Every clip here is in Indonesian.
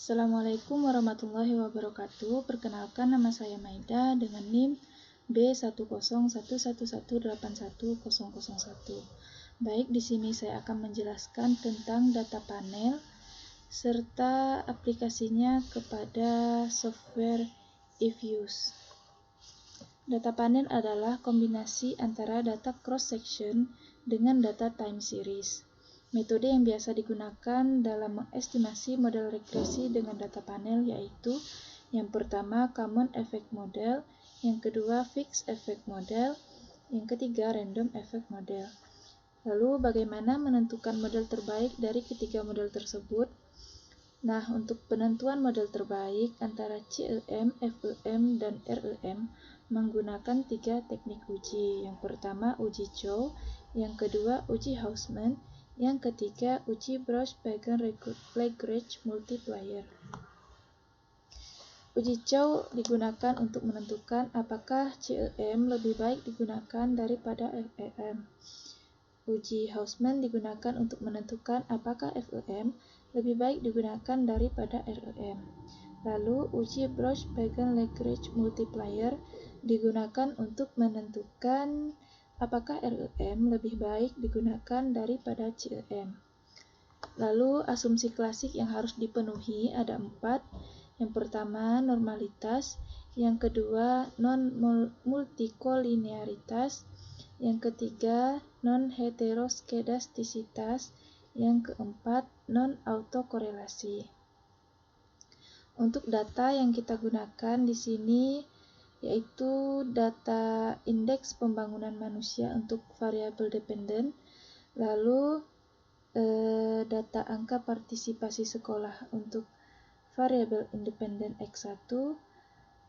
Assalamualaikum warahmatullahi wabarakatuh. Perkenalkan, nama saya Maida dengan NIM B101118101. Baik, di sini saya akan menjelaskan tentang data panel serta aplikasinya kepada software eViews. Data panel adalah kombinasi antara data cross-section dengan data time series. Metode yang biasa digunakan dalam mengestimasi model regresi dengan data panel yaitu yang pertama Common Effect Model, yang kedua Fixed Effect Model, yang ketiga Random Effect Model. Lalu bagaimana menentukan model terbaik dari ketiga model tersebut? Nah, untuk penentuan model terbaik antara CEM, FEM, dan REM menggunakan 3 teknik uji. Yang pertama uji Chow, yang kedua uji Hausman, yang ketiga uji Brush-Pagan-Lagrange multiplier. Uji Chow digunakan untuk menentukan apakah CEM lebih baik digunakan daripada FEM. Uji Hausman digunakan untuk menentukan apakah FEM lebih baik digunakan daripada REM. Lalu uji Brush-Pagan-Lagrange multiplier digunakan untuk menentukan apakah REM lebih baik digunakan daripada CEM. Lalu asumsi klasik yang harus dipenuhi ada 4. Yang pertama normalitas, yang kedua non-multikolinearitas, yang ketiga non-heteroskedastisitas, yang keempat non-autokorelasi. Untuk data yang kita gunakan di sini yaitu data indeks pembangunan manusia untuk variabel dependen, lalu data angka partisipasi sekolah untuk variabel independen X1,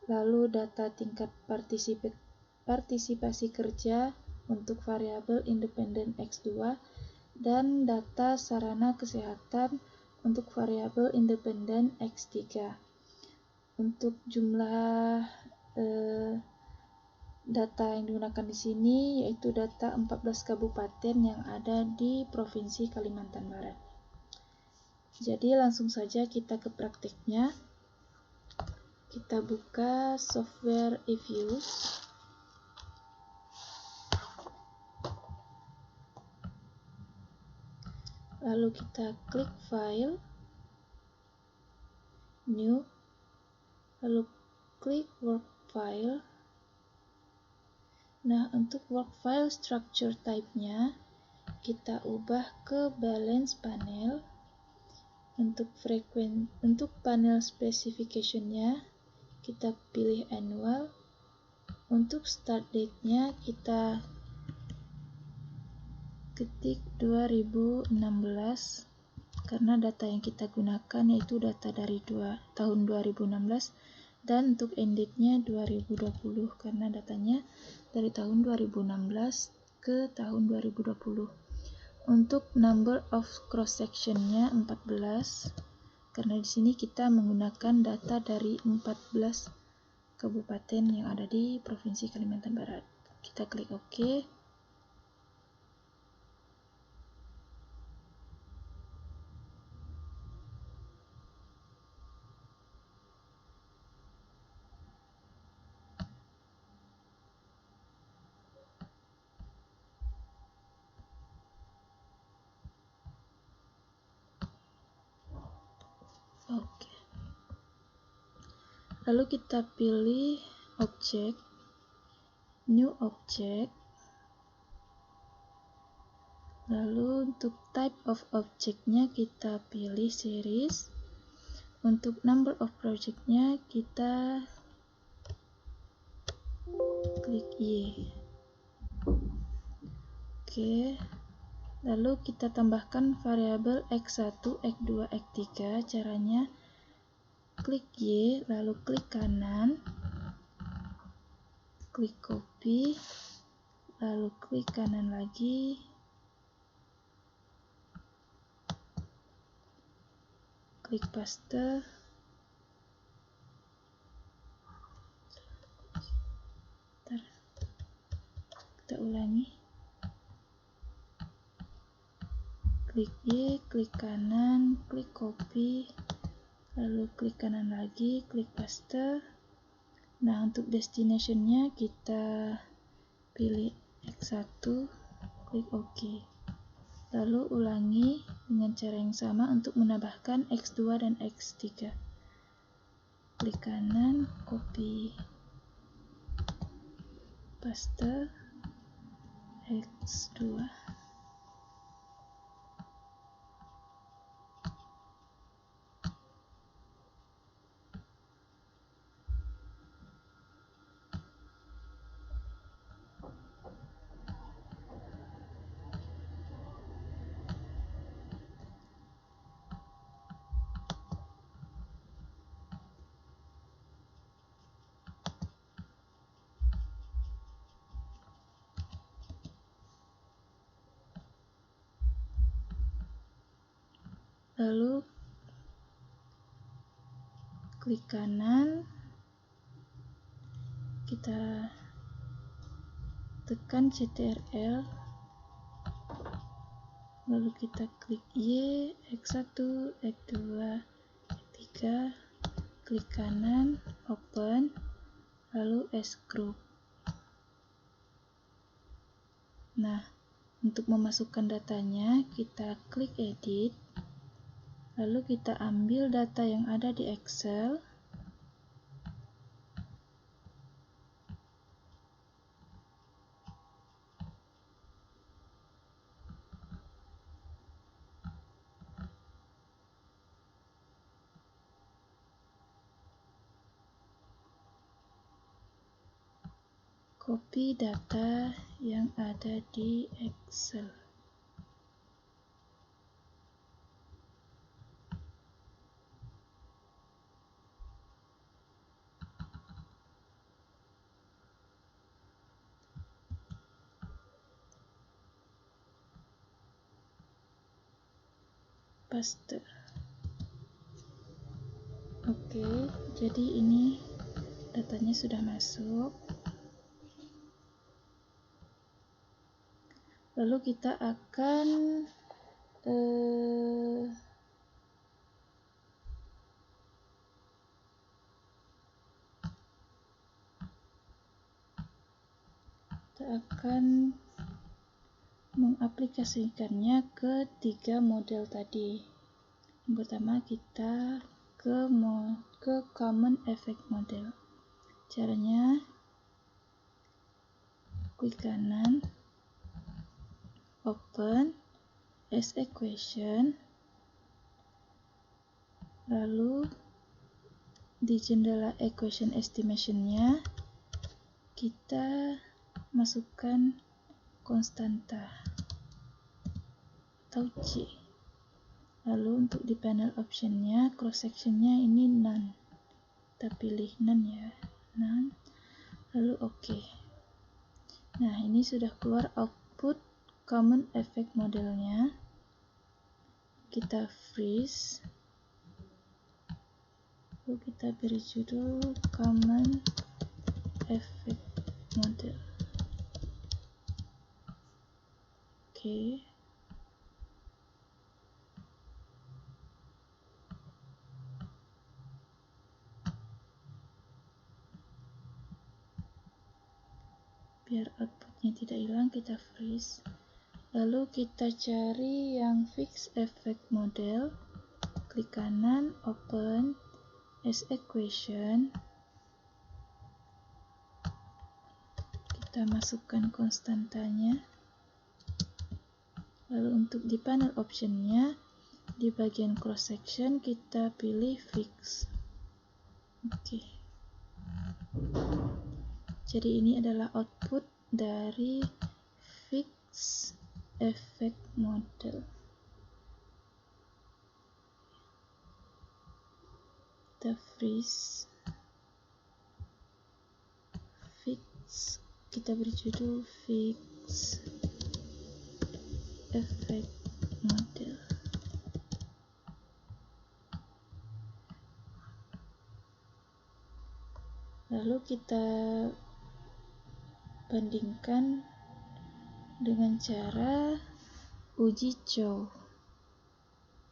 lalu data tingkat partisipasi kerja untuk variabel independen X2, dan data sarana kesehatan untuk variabel independen X3. Untuk jumlah data yang digunakan di sini yaitu data 14 kabupaten yang ada di Provinsi Kalimantan Barat. Jadi langsung saja kita ke prakteknya. Kita buka software eViews. Lalu kita klik File, New, lalu klik Work File. Nah, untuk work file structure type-nya kita ubah ke balance panel. Untuk panel specification-nya kita pilih annual. Untuk start date-nya kita ketik 2016 karena data yang kita gunakan yaitu data dari tahun 2016, dan untuk end date-nya 2020 karena datanya dari tahun 2016 ke tahun 2020. Untuk number of cross section-nya 14 karena di sini kita menggunakan data dari 14 kabupaten yang ada di Provinsi Kalimantan Barat. Kita klik OK. Oke. Lalu kita pilih objek, new object. Lalu untuk type of object-nya kita pilih series. Untuk number of project-nya kita klik Y. Oke. Lalu kita tambahkan variabel X1, X2, X3. Caranya klik Y, lalu klik kanan, klik copy, lalu klik kanan lagi, klik paste. Kita ulangi. Klik Y, klik kanan, klik copy, lalu klik kanan lagi, klik paste. Nah, untuk destination-nya kita pilih X1, klik OK. Lalu ulangi dengan cara yang sama untuk menambahkan X2 dan X3. Klik kanan, copy, paste, X2. Lalu klik kanan, kita tekan CTRL, lalu kita klik Y, X1, X2, X3, klik kanan, open, lalu S group. Nah, untuk memasukkan datanya, kita klik edit, lalu kita ambil data yang ada di Excel, copy data yang ada di Excel. Paste. Oke, jadi ini datanya sudah masuk. Lalu kita akan mengaplikasikannya ke 3 model tadi. Yang pertama kita ke Common Effect Model. Caranya klik kanan, open as equation, lalu di jendela equation estimation-nya kita masukkan konstanta atau C. Lalu untuk di panel option-nya, cross section-nya ini none. Kita pilih none ya, none. Lalu OK. Nah, ini sudah keluar output Common Effect modelnya. Kita freeze. Lalu kita beri judul Common Effect Model. Oke. Biar outputnya tidak hilang, kita freeze. Lalu kita cari yang Fixed Effect Model. Klik kanan, open as equation. Kita masukkan konstantanya. Lalu untuk di panel option-nya, di bagian cross section kita pilih fix. Oke. Jadi ini adalah output dari Fixed Effect Model. Kita freeze, fix, kita beri judul Fixed Effect Model. Lalu kita bandingkan dengan cara uji Chow.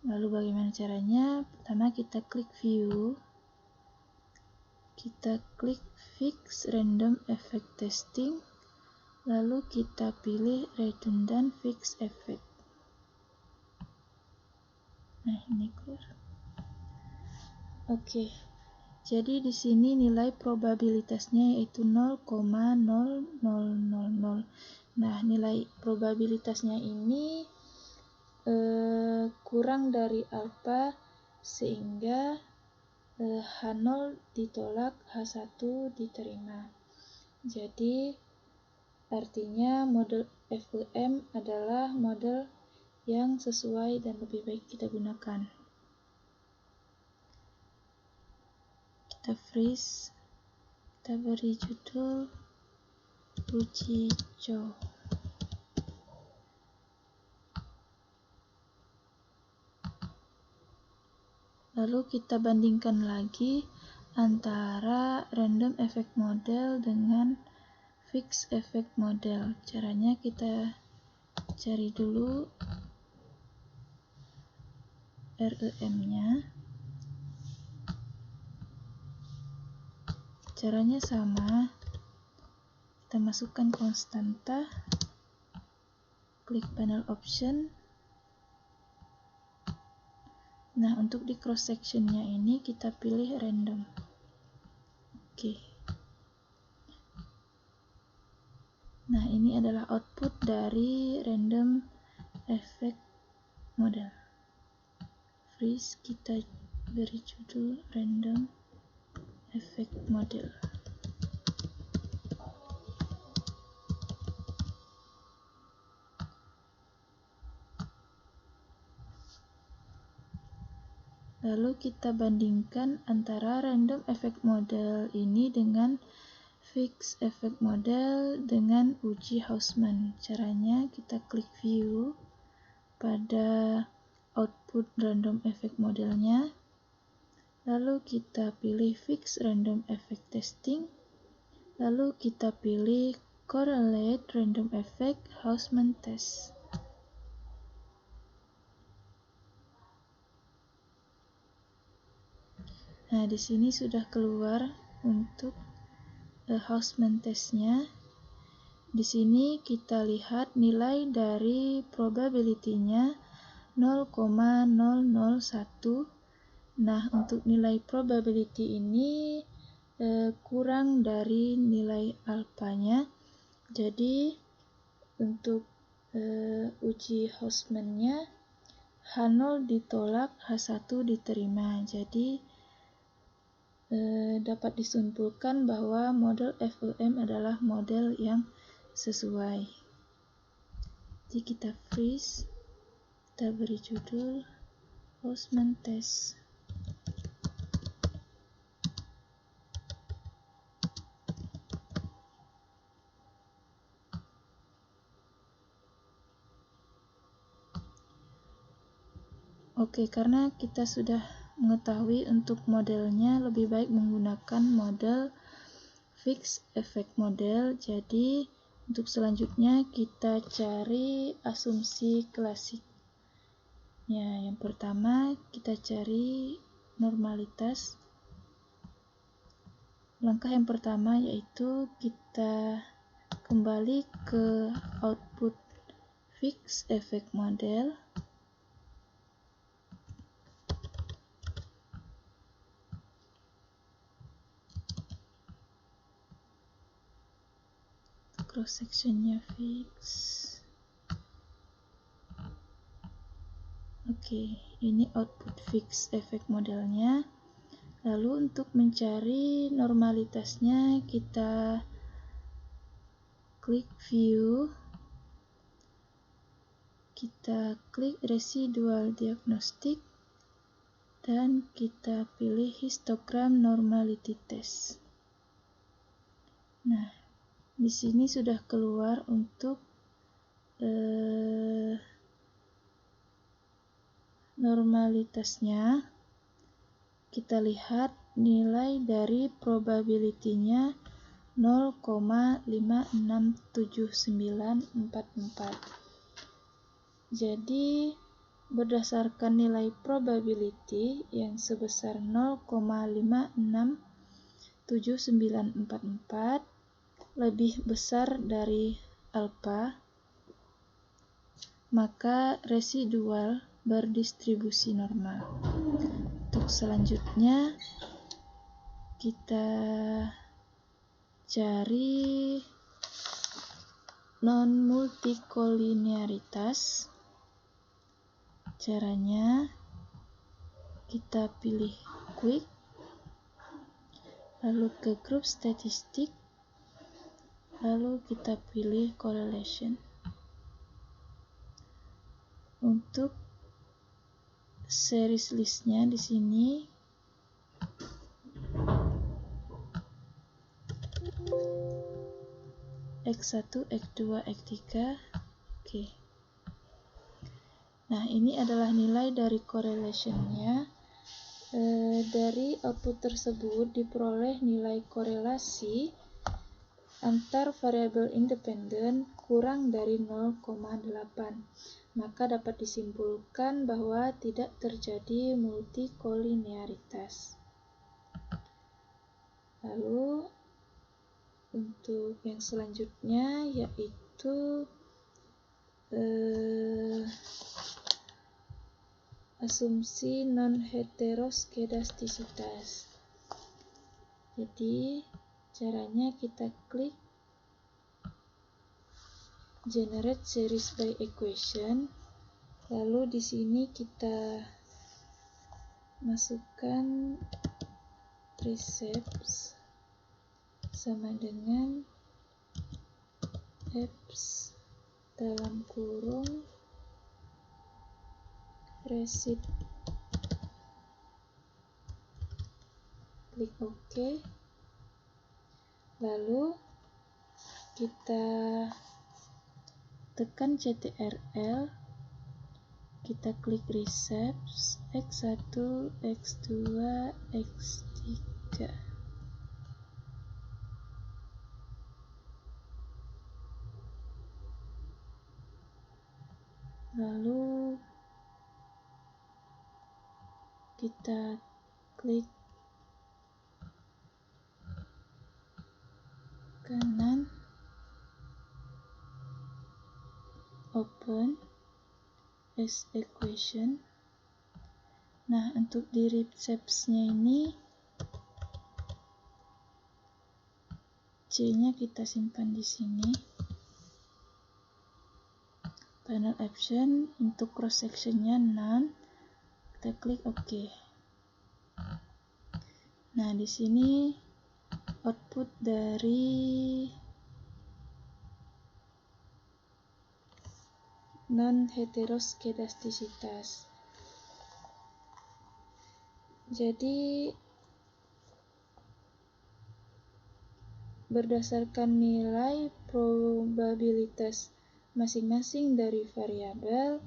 Lalu bagaimana caranya? Pertama kita klik view, kita klik fix random effect testing, lalu kita pilih redundant fix effect. Nah, ini clear. Oke. Jadi di sini nilai probabilitasnya yaitu 0,0000. Nah, nilai probabilitasnya ini kurang dari alfa sehingga H0 ditolak, H1 diterima. Jadi artinya model FEM adalah model yang sesuai dan lebih baik kita gunakan. Kita freeze, kita beri judul uji cow. Lalu kita bandingkan lagi antara random effect model dengan fixed effect model. Caranya kita cari dulu REM-nya. Caranya sama. Kita masukkan konstanta, klik panel option. Nah, untuk di cross section-nya ini kita pilih random. Oke. Nah, ini adalah output dari random effect model. Freeze, kita beri judul random effect model. Lalu kita bandingkan antara random effect model ini dengan fixed effect model dengan uji Hausman. Caranya kita klik view pada output random effect modelnya, lalu kita pilih fix random effect testing, lalu kita pilih correlate random effect Hausman test. Nah, di sini sudah keluar untuk Hausman testnya. Di sini kita lihat nilai dari probability-nya 0,001. Nah, untuk nilai probability ini kurang dari nilai alfanya. Jadi untuk uji Hausman-nya H0 ditolak, H1 diterima. Jadi dapat disimpulkan bahwa model FEM adalah model yang sesuai. Jadi kita freeze, kita beri judul Hausman test. Oke, karena kita sudah mengetahui untuk modelnya lebih baik menggunakan model fixed effect model. Jadi untuk selanjutnya kita cari asumsi klasik. Ya, yang pertama kita cari normalitas. Langkah yang pertama yaitu kita kembali ke output fixed effect model. Cross sectionnya fix. Oke, ini output fix effect modelnya. Lalu untuk mencari normalitasnya kita klik view, kita klik residual diagnostic, dan kita pilih histogram normality test. Nah, di sini sudah keluar untuk normalitasnya. Kita lihat nilai dari probability-nya 0,56794. Jadi berdasarkan nilai probability yang sebesar 0,567944 lebih besar dari alfa, maka residual berdistribusi normal. Untuk selanjutnya kita cari non-multikolinearitas. Caranya kita pilih quick, lalu ke grup statistik, lalu kita pilih correlation. Untuk series listnya di sini X1, X2, X3. Oke. Nah, ini adalah nilai dari correlation-nya. Dari output tersebut diperoleh nilai korelasi antar variabel independen kurang dari 0,8. Maka dapat disimpulkan bahwa tidak terjadi multikolinearitas. Lalu untuk yang selanjutnya yaitu asumsi non-heteroskedastisitas. Jadi caranya kita klik generate series by equation, lalu di sini kita masukkan receps sama dengan X dalam kurung receipt. Klik OK. Lalu kita tekan CTRL, kita klik receps X1, X2, X3. Lalu kita klik kanan, open as equation. Nah, untuk di recepsnya ini C-nya kita simpan di sini. Final option untuk cross sectionnya none. Kita klik OK. Nah, di sini output dari non-heteroskedastisitas. Jadi berdasarkan nilai probabilitas masing-masing dari variabel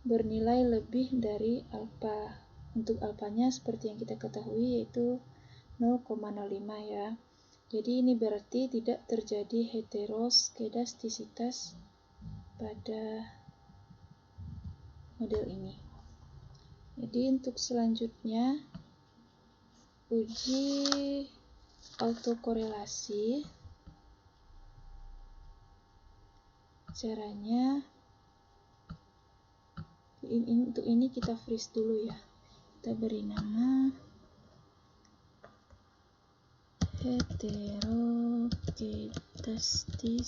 bernilai lebih dari alfa. Untuk alfanya seperti yang kita ketahui yaitu 0,05 ya. Jadi ini berarti tidak terjadi heteroskedastisitas pada model ini. Jadi untuk selanjutnya uji autokorelasi. Caranya untuk ini kita freeze dulu ya. Kita beri nama heteroskedastisitas.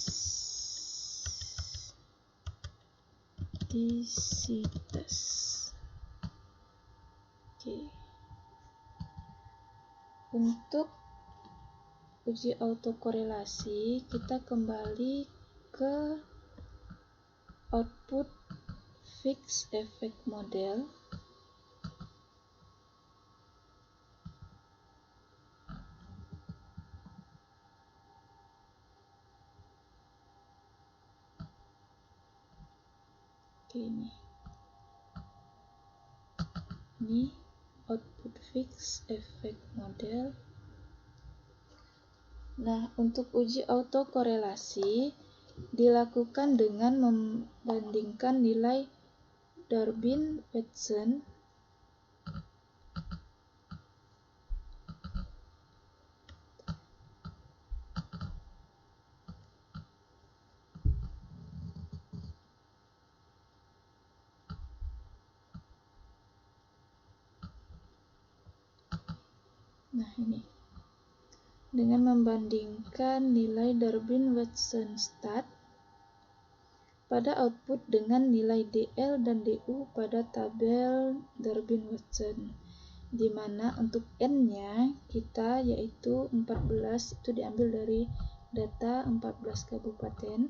Oke. Untuk uji autokorelasi, kita kembali ke output fixed effect model. Oke, ini output fixed effect model. Nah, untuk uji autokorelasi dilakukan dengan membandingkan nilai Durbin-Watson ini dengan membandingkan nilai Durbin-Watson stat pada output dengan nilai DL dan DU pada tabel Durbin-Watson, di mana untuk N-nya kita yaitu 14 itu diambil dari data 14 kabupaten.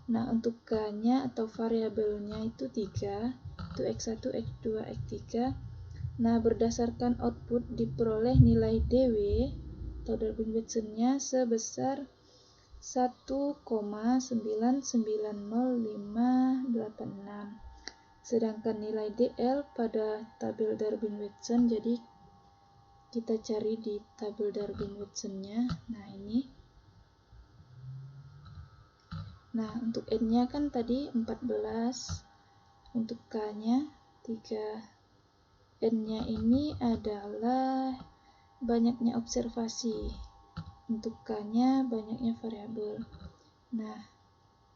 Nah, untuk K-nya atau variabelnya itu 3, itu X1, X2, X3. Nah, berdasarkan output diperoleh nilai DW atau Durbin-Watson-nya sebesar 1,990586. Sedangkan nilai DL pada tabel Durbin-Watson, jadi kita cari di tabel Durbin-Watson-nya. Nah, ini. Nah, untuk N-nya kan tadi 14, untuk K-nya 3. N-nya ini adalah banyaknya observasi, untuk K-nya banyaknya variabel. Nah,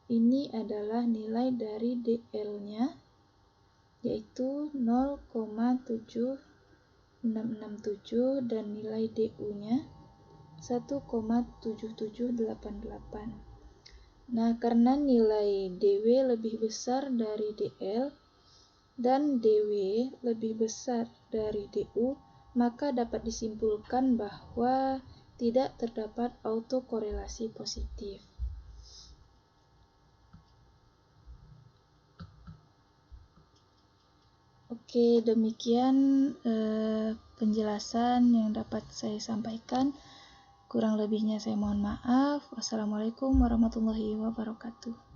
ini adalah nilai dari DL-nya, yaitu 0,7667 dan nilai DU-nya 1,7788. Nah, karena nilai DW lebih besar dari DL dan DW lebih besar dari DU, maka dapat disimpulkan bahwa tidak terdapat autokorelasi positif. Oke, demikian penjelasan yang dapat saya sampaikan. Kurang lebihnya saya mohon maaf. Wassalamualaikum warahmatullahi wabarakatuh.